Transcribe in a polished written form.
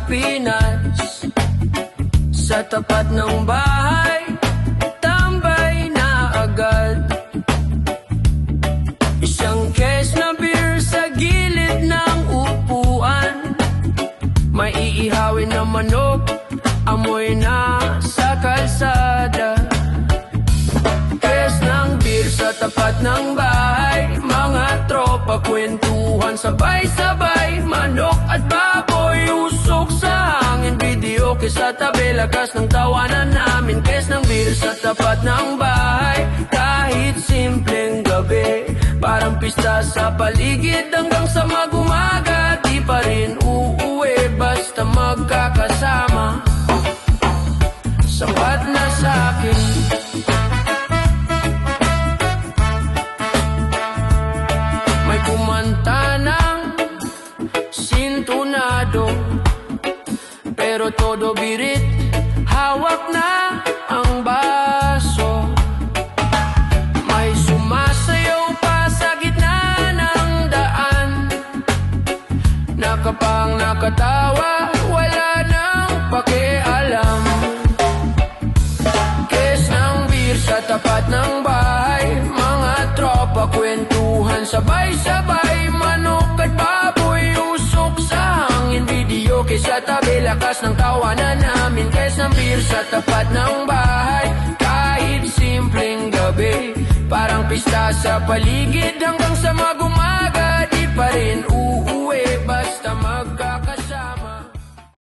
Pinas. Sa tapat ng bahay, tambay na agad. Isang case na beer sa gilid ng upuan. May iihawin na manok, amoy na sa kalsada. Case ng beer sa tapat ng bahay, mga tropa kwentuhan sabay-sabay. Manok at baboy usok sa hangin, video sa tabi, lakas ng tawanan namin. Case ng beer sa tapat ng bahay, kahit simpleng gabi, parang pista sa paligid hanggang sa mag-umaga. Di pa rin uuwi basta magkakasama, sapat na sa'kin. May kumanta ng sintonado, pero todo birit, hawak na ang baso. May sumasayaw pa sa gitna ng daan, nakapang nakatawa, wala nang pakialam. Case ng beer sa tapat ng bahay, mga tropa kwentuhan sabay-sabay. Manok at baboy usok sa hangin, video sa tabi, lakas ng tawanan namin. Case ng beer sa tapat ng bahay, kahit simpleng gabi, parang pista sa paligid hanggang sa mag-umaga. Di pa rin uuwi basta magkakasama.